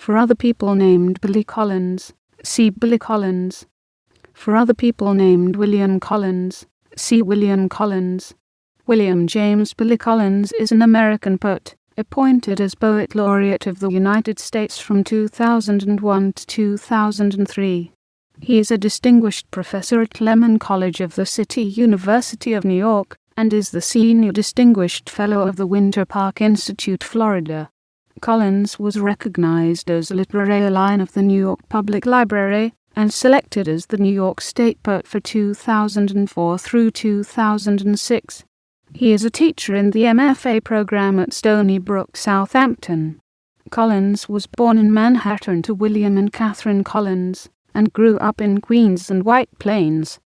For other people named Billy Collins, see Billy Collins. For other people named William Collins, see William Collins. William James Billy Collins is an American poet, appointed as Poet Laureate of the United States from 2001 to 2003. He is a distinguished professor at Lehman College of the City University of New York, and is the Senior Distinguished Fellow of the Winter Park Institute, Florida. Collins was recognized as a literary ally of the New York Public Library, and selected as the New York State Poet for 2004 through 2006. He is a teacher in the MFA program at Stony, Brook, Southampton. Collins was born in Manhattan to William and Katherine Collins, and grew up in Queens and White Plains.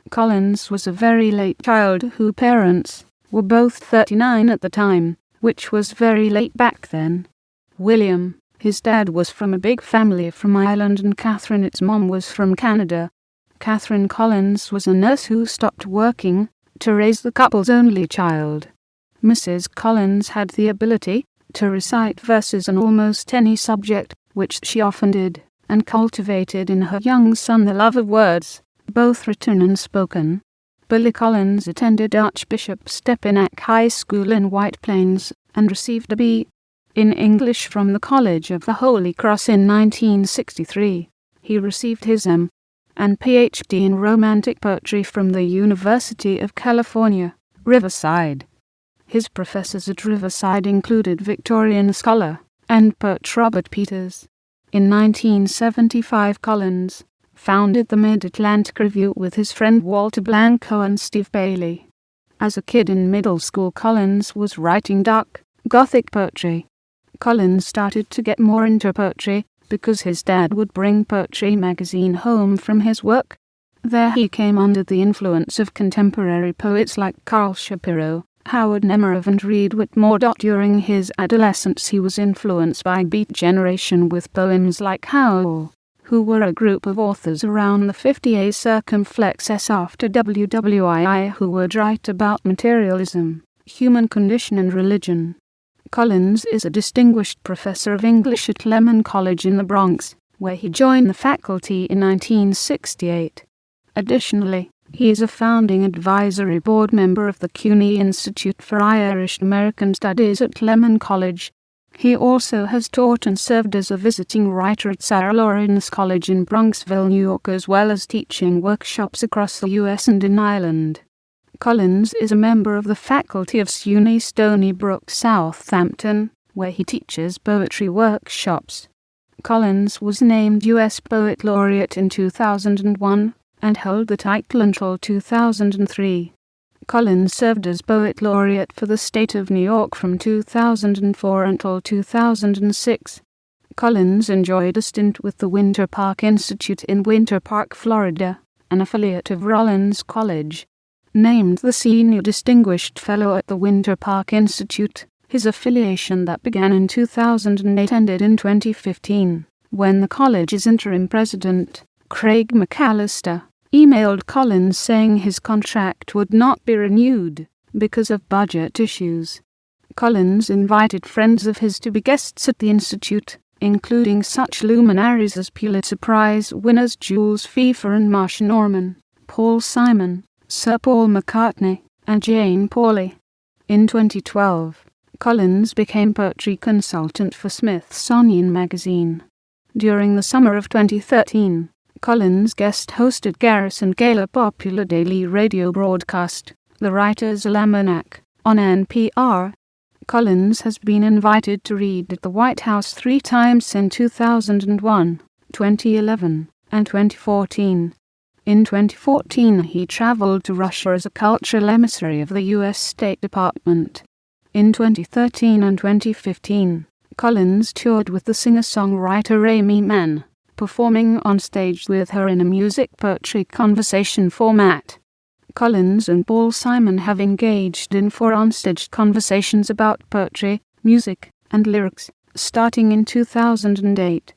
Collins was a very late child whose parents were both 39 at the time, which was very late back then. William, his dad, was from a big family from Ireland, and Katherine, its mom, was from Canada. Katherine Collins was a nurse who stopped working to raise the couple's only child. Mrs. Collins had the ability to recite verses on almost any subject, which she often did, and cultivated in her young son the love of words, both written and spoken. Billy Collins attended Archbishop Stepinac High School in White Plains, and received a B. in English from the College of the Holy Cross in 1963. He received his M. and Ph.D. in Romantic Poetry from the University of California, Riverside. His professors at Riverside included Victorian scholar and poet Robert Peters. In 1975, Collins founded the Mid-Atlantic Review with his friend Walter Blanco and Steve Bailey. As a kid in middle school, Collins was writing dark, Gothic poetry. Collins started to get more into poetry because his dad would bring poetry magazine home from his work. There he came under the influence of contemporary poets like Karl Shapiro, Howard, Nemerov and Reed Whittemore.During his adolescence, he was influenced by Beat Generation with poems like Howl, who were a group of authors around the 50s circumflex after WWII who would write about materialism, human condition and religion. Collins is a distinguished professor of English at Lehman College in the Bronx, where he joined the faculty in 1968. Additionally, he is a founding advisory board member of the CUNY Institute for Irish American Studies at Lehman College. He also has taught and served as a visiting writer at Sarah Lawrence College in Bronxville, New York, as well as teaching workshops across the U.S. and in Ireland. Collins is a member of the faculty of SUNY Stony Brook, Southampton, where he teaches poetry workshops. Collins was named U.S. Poet Laureate in 2001 and held the title until 2003. Collins served as Poet Laureate for the state of New York from 2004 until 2006. Collins enjoyed a stint with the Winter Park Institute in Winter Park, Florida, an affiliate of Rollins College. Named the Senior Distinguished Fellow at the Winter Park Institute, his affiliation that began in 2008 ended in 2015, when the college's interim president, Craig McAllister, emailed Collins saying his contract would not be renewed because of budget issues. Collins invited friends of his to be guests at the institute, including such luminaries as Pulitzer Prize winners Jules Feiffer and Marcia Norman, Paul Simon, Sir Paul McCartney, and Jane Pauley. In 2012, Collins became poetry consultant for Smithsonian Magazine. During the summer of 2013, Collins guest-hosted Garrison Gaylor popular daily radio broadcast, The Writer's Almanac, on NPR. Collins has been invited to read at the White House 3 times in 2001, 2011, and 2014. In 2014, he traveled to Russia as a cultural emissary of the U.S. State Department. In 2013 and 2015, Collins toured with the singer-songwriter Amy Mann, performing on stage with her in a music poetry conversation format. Collins and Paul Simon have engaged in 4 onstage conversations about poetry, music, and lyrics, starting in 2008.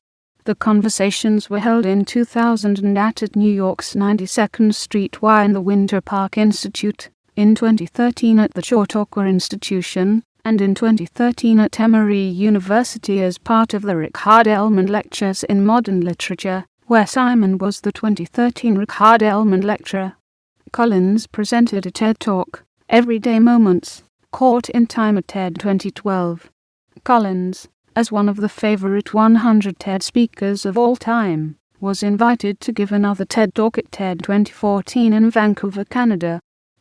The conversations were held in 2008 at New York's 92nd Street Y in the Winter Park Institute, in 2013 at the Chautauqua Institution, and in 2013 at Emory University as part of the Richard Elman Lectures in Modern Literature, where Simon was the 2013 Richard Elman Lecturer. Collins presented a TED Talk, Everyday Moments, Caught in Time at TED 2012. Collins, as one of the favorite 100 TED speakers of all time, was invited to give another TED Talk at TED 2014 in Vancouver, Canada.